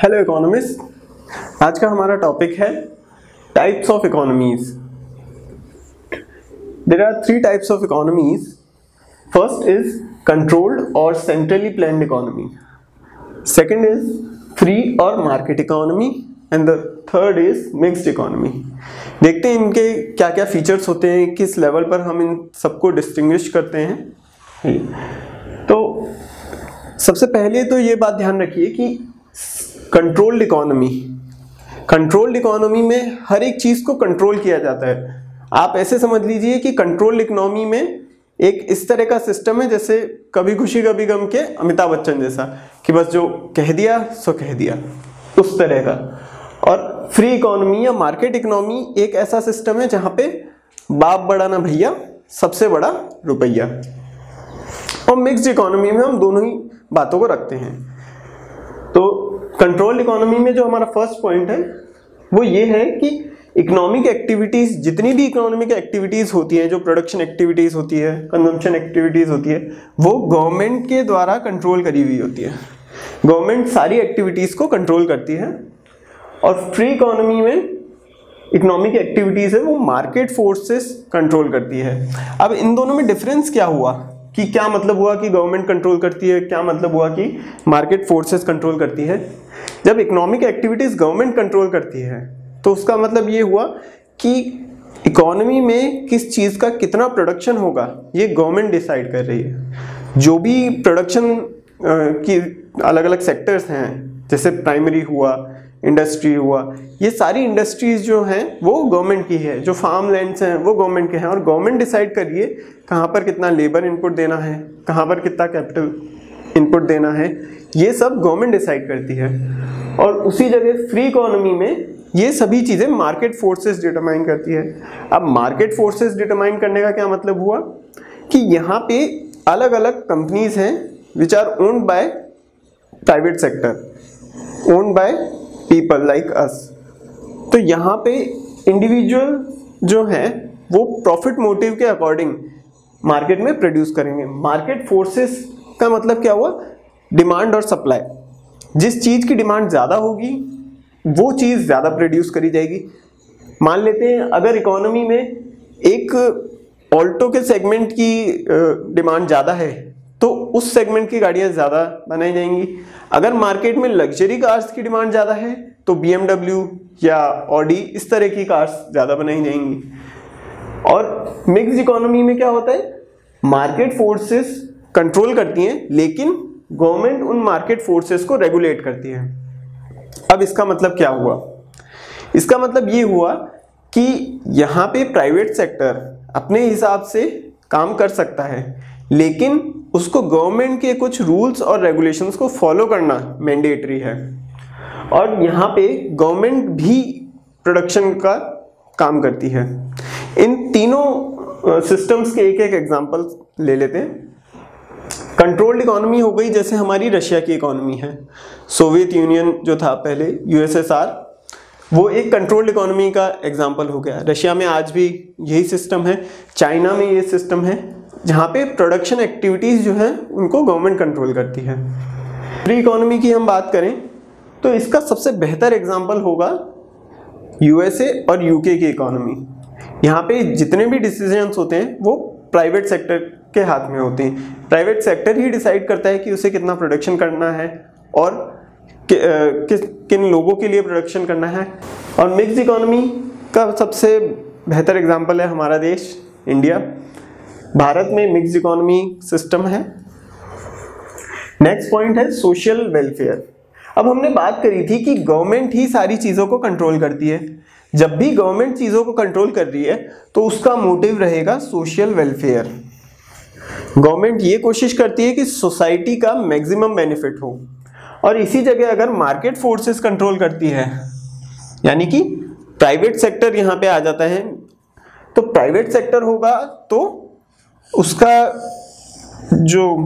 Hello economist, आज का हमारा टॉपिक है types of economies. There are three types of economies. First is controlled और centrally planned economy, second is free और market economy and the third is mixed economy. देखते हैं इनके क्या क्या फीचर्स होते हैं, किस लेवल पर हम इन सबको डिस्टिंग्विश करते हैं। तो सबसे पहले तो ये बात ध्यान रखिए कि कंट्रोल्ड इकोनॉमी में हर एक चीज को कंट्रोल किया जाता है। आप ऐसे समझ लीजिए कि कंट्रोल्ड इकोनॉमी में एक इस तरह का सिस्टम है जैसे कभी खुशी कभी गम के अमिताभ बच्चन जैसा, कि बस जो कह दिया सो कह दिया, उस तरह का। और फ्री इकोनॉमी या मार्केट इकोनॉमी एक ऐसा सिस्टम है जहां पे बाप बड़ा ना भैया, सबसे बड़ा रुपया। और मिक्स्ड इकोनॉमी में हम दोनों ही बातों को रखते हैं। तो कंट्रोल्ड इकोनॉमी में जो हमारा फर्स्ट पॉइंट है वो ये है कि इकोनॉमिक एक्टिविटीज, जितनी भी इकोनॉमिक एक्टिविटीज होती हैं, जो प्रोडक्शन एक्टिविटीज होती है, कंजम्पशन एक्टिविटीज होती है, वो गवर्नमेंट के द्वारा कंट्रोल करी हुई होती है। गवर्नमेंट सारी एक्टिविटीज को कंट्रोल करती है। और फ्री इकोनॉमी में इकोनॉमिक एक्टिविटीज है वो मार्केट फोर्सेस कंट्रोल करती है। अब इन दोनों में डिफरेंस क्या हुआ, कि क्या मतलब हुआ कि गवर्नमेंट कंट्रोल करती है, क्या मतलब हुआ कि मार्केट फोर्सेस कंट्रोल करती है। जब इकोनॉमिक एक्टिविटीज गवर्नमेंट कंट्रोल करती है तो उसका मतलब ये हुआ कि इकोनॉमी में किस चीज़ का कितना प्रोडक्शन होगा ये गवर्नमेंट डिसाइड कर रही है। जो भी प्रोडक्शन की अलग अलग सेक्टर्स हैं, जैसे प्राइमरी हुआ, इंडस्ट्री हुआ, ये सारी इंडस्ट्रीज जो हैं वो गवर्नमेंट की है। जो फार्म लैंड्स हैं वो गवर्नमेंट के हैं और गवर्नमेंट डिसाइड करिए कहाँ पर कितना लेबर इनपुट देना है, कहाँ पर कितना कैपिटल इनपुट देना है, ये सब गवर्नमेंट डिसाइड करती है। और उसी जगह फ्री इकोनॉमी में ये सभी चीज़ें मार्केट फोर्सेस डिटरमाइन करती है। अब मार्केट फोर्सेस डिटरमाइन करने का क्या मतलब हुआ कि यहाँ पे अलग अलग कंपनीज हैं which are owned by private sector, owned by people like us. तो यहाँ पे इंडिविजुअल जो हैं वो प्रॉफिट मोटिव के अकॉर्डिंग मार्केट में प्रोड्यूस करेंगे। मार्केट फोर्सेस का मतलब क्या हुआ, डिमांड और सप्लाई। जिस चीज़ की डिमांड ज़्यादा होगी वो चीज़ ज़्यादा प्रोड्यूस करी जाएगी। मान लेते हैं अगर इकोनॉमी में एक ऑल्टो के सेगमेंट की डिमांड ज़्यादा है तो उस सेगमेंट की गाड़ियाँ ज़्यादा बनाई जाएंगी। अगर मार्केट में लग्जरी कार्स की डिमांड ज़्यादा है तो BMW या ऑडी इस तरह की कार्स ज़्यादा बनाई जाएंगी। और मिक्स्ड इकोनॉमी में क्या होता है, मार्केट फोर्सेस कंट्रोल करती हैं लेकिन गवर्नमेंट उन मार्केट फोर्सेस को रेगुलेट करती है। अब इसका मतलब क्या हुआ, इसका मतलब ये हुआ कि यहाँ पे प्राइवेट सेक्टर अपने हिसाब से काम कर सकता है लेकिन उसको गवर्नमेंट के कुछ रूल्स और रेगुलेशंस को फॉलो करना मैंडेटरी है। और यहाँ पे गवर्नमेंट भी प्रोडक्शन का काम करती है। इन तीनों सिस्टम्स के एक एक एग्जांपल ले लेते हैं। कंट्रोल्ड इकोनॉमी हो गई जैसे हमारी रशिया की इकोनॉमी है। सोवियत यूनियन जो था पहले, USSR, वो एक कंट्रोल्ड इकोनॉमी का एग्जांपल हो गया। रशिया में आज भी यही सिस्टम है। चाइना में ये सिस्टम है जहाँ पे प्रोडक्शन एक्टिविटीज़ जो हैं उनको गवर्नमेंट कंट्रोल करती है। फ्री इकोनॉमी की हम बात करें तो इसका सबसे बेहतर एग्जांपल होगा USA और UK की इकोनॉमी। यहाँ पे जितने भी डिसीजंस होते हैं वो प्राइवेट सेक्टर के हाथ में होते हैं। प्राइवेट सेक्टर ही डिसाइड करता है कि उसे कितना प्रोडक्शन करना है और किन लोगों के लिए प्रोडक्शन करना है। और मिक्स्ड इकोनॉमी का सबसे बेहतर एग्जांपल है हमारा देश इंडिया। भारत में मिक्स्ड इकोनॉमी सिस्टम है। नेक्स्ट पॉइंट है सोशल वेलफेयर। अब हमने बात करी थी कि गवर्नमेंट ही सारी चीज़ों को कंट्रोल करती है। जब भी गवर्नमेंट चीज़ों को कंट्रोल कर रही है तो उसका मोटिव रहेगा सोशल वेलफेयर। गवर्नमेंट ये कोशिश करती है कि सोसाइटी का मैक्सिमम बेनिफिट हो। और इसी जगह अगर मार्केट फोर्सेस कंट्रोल करती है, यानी कि प्राइवेट सेक्टर यहाँ पे आ जाता है, तो प्राइवेट सेक्टर होगा तो उसका जो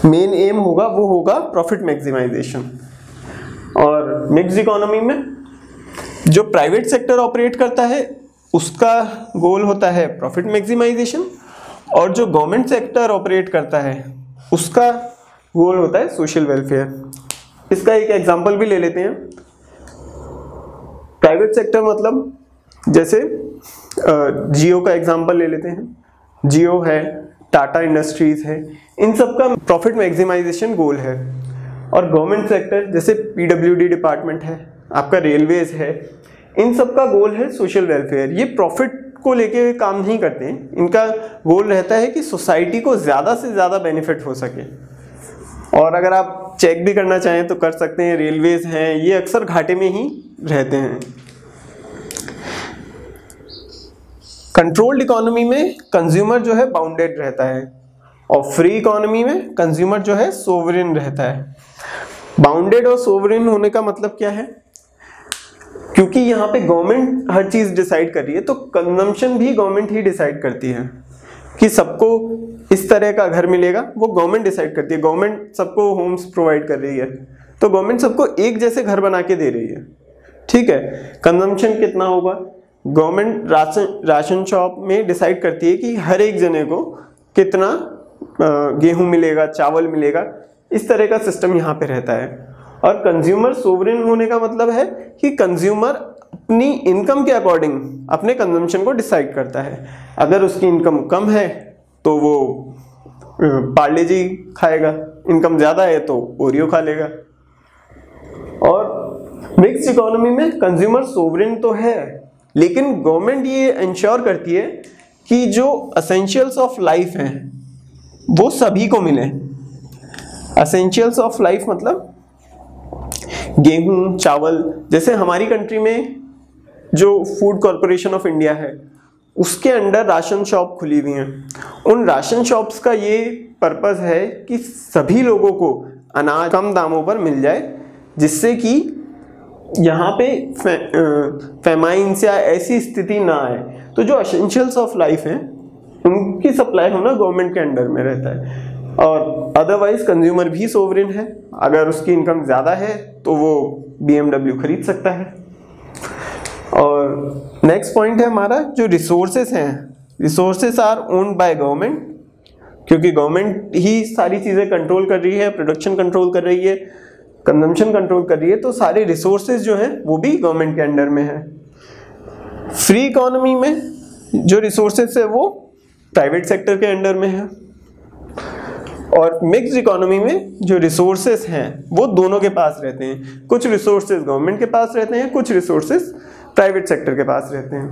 मेन एम होगा वो होगा प्रॉफिट मैक्सिमाइजेशन। और मिक्स्ड इकोनॉमी में जो प्राइवेट सेक्टर ऑपरेट करता है उसका गोल होता है प्रॉफिट मैक्सिमाइजेशन, और जो गवर्नमेंट सेक्टर ऑपरेट करता है उसका गोल होता है सोशल वेलफेयर। इसका एक एग्जांपल भी ले लेते हैं। प्राइवेट सेक्टर मतलब जैसे जियो का एग्जांपल ले लेते हैं। जियो है, टाटा इंडस्ट्रीज है, इन सब का प्रॉफिट मैक्सिमाइजेशन गोल है। और गवर्नमेंट सेक्टर जैसे पीडब्ल्यूडी डिपार्टमेंट है, आपका रेलवेज है, इन सब का गोल है सोशल वेलफेयर। ये प्रॉफिट को लेके काम नहीं करते हैं, इनका गोल रहता है कि सोसाइटी को ज़्यादा से ज़्यादा बेनिफिट हो सके। और अगर आप चेक भी करना चाहें तो कर सकते हैं, रेलवेज हैं ये अक्सर घाटे में ही रहते हैं। कंट्रोल्ड इकोनॉमी में कंज्यूमर जो है बाउंडेड रहता है और फ्री इकोनॉमी में कंज्यूमर जो है सोवरेन रहता है। बाउंडेड और सोवरेन होने का मतलब क्या है? क्योंकि यहाँ पे गवर्नमेंट हर चीज डिसाइड कर रही है तो कंजम्पशन भी गवर्नमेंट ही डिसाइड करती है कि सबको इस तरह का घर मिलेगा, वो गवर्नमेंट डिसाइड करती है। गवर्नमेंट सबको होम्स प्रोवाइड कर रही है तो गवर्नमेंट सबको एक जैसे घर बना के दे रही है, ठीक है। कंजम्पशन कितना होगा, गवर्नमेंट राशन शॉप में डिसाइड करती है कि हर एक जने को कितना गेहूं मिलेगा, चावल मिलेगा, इस तरह का सिस्टम यहाँ पे रहता है। और कंज्यूमर सोवरेन होने का मतलब है कि कंज्यूमर अपनी इनकम के अकॉर्डिंग अपने कंजम्पशन को डिसाइड करता है। अगर उसकी इनकम कम है तो वो पार्ले जी खाएगा, इनकम ज़्यादा है तो ओरियो खा लेगा। और मिक्स्ड इकोनॉमी में कंज्यूमर सोवरेन तो है लेकिन गवर्नमेंट ये इंश्योर करती है कि जो एसेंशियल्स ऑफ लाइफ हैं वो सभी को मिले। एसेंशियल्स ऑफ लाइफ मतलब गेहूं, चावल, जैसे हमारी कंट्री में जो फूड कॉरपोरेशन ऑफ इंडिया है उसके अंडर राशन शॉप खुली हुई हैं। उन राशन शॉप्स का ये पर्पस है कि सभी लोगों को अनाज कम दामों पर मिल जाए, जिससे कि यहाँ पे फेमाइन्स या ऐसी स्थिति ना आए। तो जो एसेंशियल्स ऑफ लाइफ हैं उनकी सप्लाई होना गवर्नमेंट के अंडर में रहता है। और अदरवाइज कंज्यूमर भी सोवरेन है, अगर उसकी इनकम ज़्यादा है तो वो BMW खरीद सकता है। और नेक्स्ट पॉइंट है हमारा जो रिसोर्सेस हैं, resources are owned by government, क्योंकि गवर्नमेंट ही सारी चीज़ें कंट्रोल कर रही है, प्रोडक्शन कंट्रोल कर रही है, कंजम्पशन कंट्रोल कर रही है, तो सारे रिसोर्सेज जो हैं वो भी गवर्नमेंट के अंडर में है। फ्री इकोनॉमी में जो रिसोर्सेज है वो प्राइवेट सेक्टर के अंडर में है। और मिक्स्ड इकोनॉमी में जो रिसोर्सेज हैं वो दोनों के पास रहते हैं। कुछ रिसोर्सेज गवर्नमेंट के पास रहते हैं, कुछ रिसोर्सेज प्राइवेट सेक्टर के पास रहते हैं।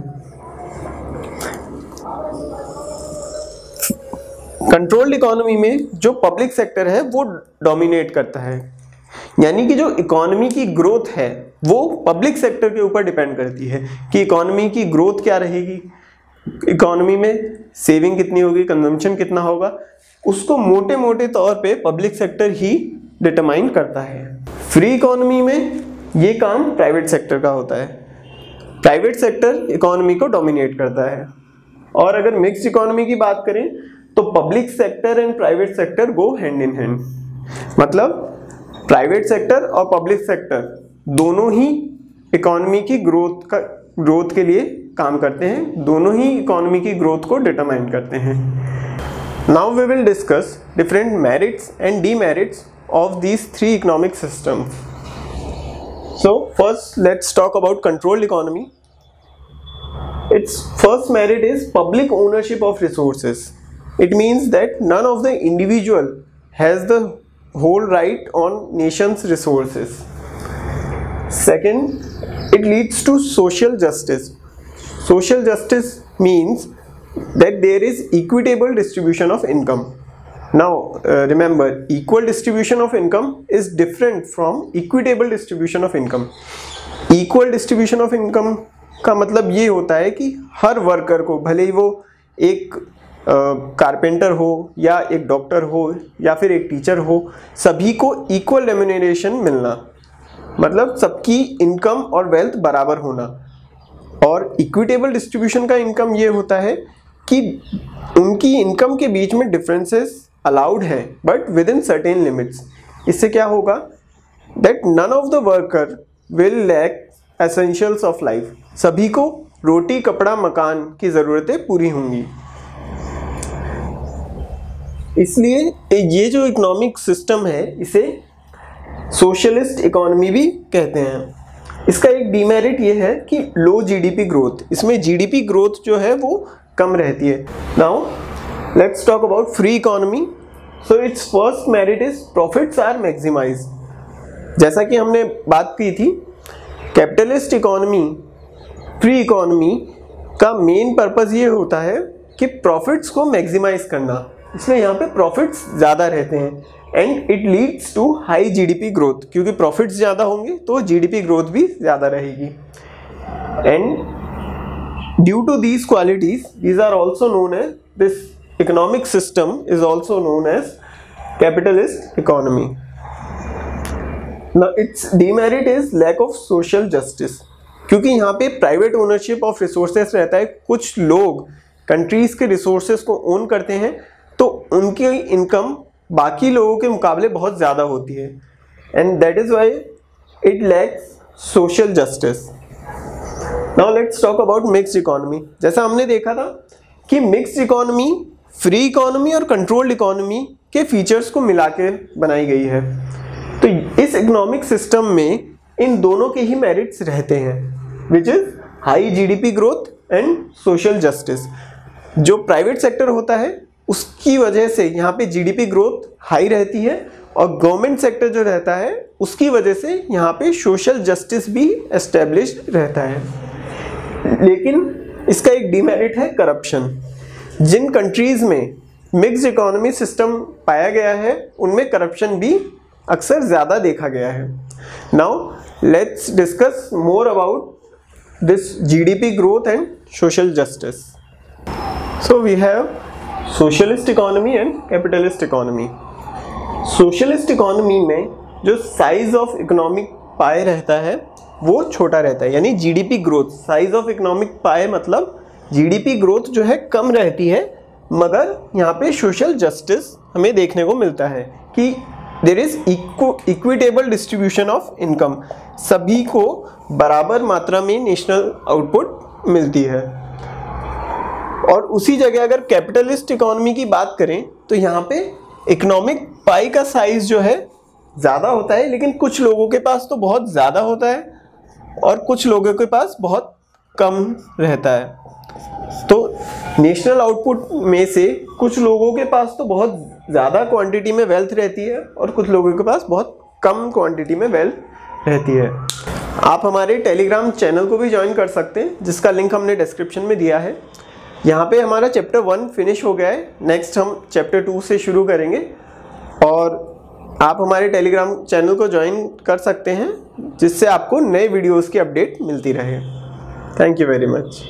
कंट्रोल्ड इकोनॉमी में जो पब्लिक सेक्टर है वो डोमिनेट करता है, यानी कि जो इकोनॉमी की ग्रोथ है वो पब्लिक सेक्टर के ऊपर डिपेंड करती है कि इकोनॉमी की ग्रोथ क्या रहेगी, इकोनॉमी में सेविंग कितनी होगी, कंजम्पशन कितना होगा, उसको मोटे मोटे तौर पे पब्लिक सेक्टर ही डिटरमाइन करता है। फ्री इकोनॉमी में ये काम प्राइवेट सेक्टर का होता है, प्राइवेट सेक्टर इकोनॉमी को डोमिनेट करता है। और अगर मिक्स्ड इकोनॉमी की बात करें तो public sector and private sector go hand in hand, मतलब प्राइवेट सेक्टर और पब्लिक सेक्टर दोनों ही इकोनॉमी की ग्रोथ के लिए काम करते हैं, दोनों ही इकोनॉमी की ग्रोथ को डिटरमाइन करते हैं। Now we will discuss different merits and demerits of these three economic systems. So first let's talk about controlled economy. Its first merit is public ownership of resources. It means that none of the individual has the whole right on nation's resources. Second, it leads to social justice. Social justice means that there is equitable distribution of income. Now remember, equal distribution of income is different from equitable distribution of income. Equal distribution of income का मतलब ये होता है कि हर worker को, भले ही वो एक कारपेंटर हो या एक डॉक्टर हो या फिर एक टीचर हो, सभी को इक्वल रेम्यूनरेशन मिलना, मतलब सबकी इनकम और वेल्थ बराबर होना। और इक्विटेबल डिस्ट्रीब्यूशन का इनकम ये होता है कि उनकी इनकम के बीच में डिफरेंसेस अलाउड है but within certain limits. इससे क्या होगा, that none of the worker will lack essentials of life, सभी को रोटी, कपड़ा, मकान की ज़रूरतें पूरी होंगी। इसलिए ये जो इकोनॉमिक सिस्टम है इसे सोशलिस्ट इकोनॉमी भी कहते हैं। इसका एक डीमेरिट ये है कि लो जीडीपी ग्रोथ, इसमें जीडीपी ग्रोथ जो है वो कम रहती है। Now let's talk about free economy. So its first merit is profits are maximise. जैसा कि हमने बात की थी, कैपिटलिस्ट इकोनॉमी, फ्री इकोनॉमी का मेन पर्पस ये होता है कि प्रॉफिट्स को मैक्सिमाइज करना, इसलिए यहाँ पे प्रॉफिट्स ज़्यादा रहते हैं and it leads to high GDP growth, क्योंकि प्रॉफिट्स ज़्यादा होंगे तो जीडीपी ग्रोथ भी ज़्यादा रहेगी। And due to these qualities these are also known as, this economic system is also known as capitalist economy. Now its demerit is lack of social justice, क्योंकि यहाँ पे प्राइवेट ओनरशिप ऑफ रिसोर्सेस रहता है। कुछ लोग countries के resources को own करते हैं तो उनकी इनकम बाकी लोगों के मुकाबले बहुत ज़्यादा होती है and that is why it lacks social justice. Now let's talk about mixed economy. जैसा हमने देखा था कि मिक्स्ड इकोनॉमी फ्री इकोनॉमी और कंट्रोल्ड इकोनॉमी के फीचर्स को मिला के बनाई गई है। तो इस इकोनॉमिक सिस्टम में इन दोनों के ही मेरिट्स रहते हैं, which is high GDP growth and social justice. जो प्राइवेट सेक्टर होता है उसकी वजह से यहाँ पे जीडीपी ग्रोथ हाई रहती है और गवर्नमेंट सेक्टर जो रहता है उसकी वजह से यहाँ पे सोशल जस्टिस भी एस्टेब्लिश्ड रहता है। लेकिन इसका एक डीमेरिट है करप्शन। जिन कंट्रीज़ में मिक्स्ड इकोनॉमी सिस्टम पाया गया है उनमें करप्शन भी अक्सर ज़्यादा देखा गया है। Now let's discuss more about this GDP growth and social justice. So we have socialist economy and capitalist economy. Socialist economy में जो साइज ऑफ इकोनॉमिक पाई रहता है वो छोटा रहता है, यानी GDP growth, size of economic pie मतलब जीडीपी ग्रोथ जो है कम रहती है, मगर यहाँ पे सोशल जस्टिस हमें देखने को मिलता है कि there is equitable distribution of income, सभी को बराबर मात्रा में नेशनल आउटपुट मिलती है। और उसी जगह अगर कैपिटलिस्ट इकोनॉमी की बात करें तो यहाँ पे इकोनॉमिक पाई का साइज जो है ज़्यादा होता है, लेकिन कुछ लोगों के पास तो बहुत ज़्यादा होता है और कुछ लोगों के पास बहुत कम रहता है। तो नेशनल आउटपुट में से कुछ लोगों के पास तो बहुत ज़्यादा क्वांटिटी में वेल्थ रहती है और कुछ लोगों के पास बहुत कम क्वांटिटी में वेल्थ रहती है। आप हमारे टेलीग्राम चैनल को भी ज्वाइन कर सकते हैं, जिसका लिंक हमने डिस्क्रिप्शन में दिया है। यहाँ पे हमारा चैप्टर 1 फिनिश हो गया है, नेक्स्ट हम चैप्टर 2 से शुरू करेंगे और आप हमारे टेलीग्राम चैनल को ज्वाइन कर सकते हैं, जिससे आपको नए वीडियोस की अपडेट मिलती रहे। Thank you very much.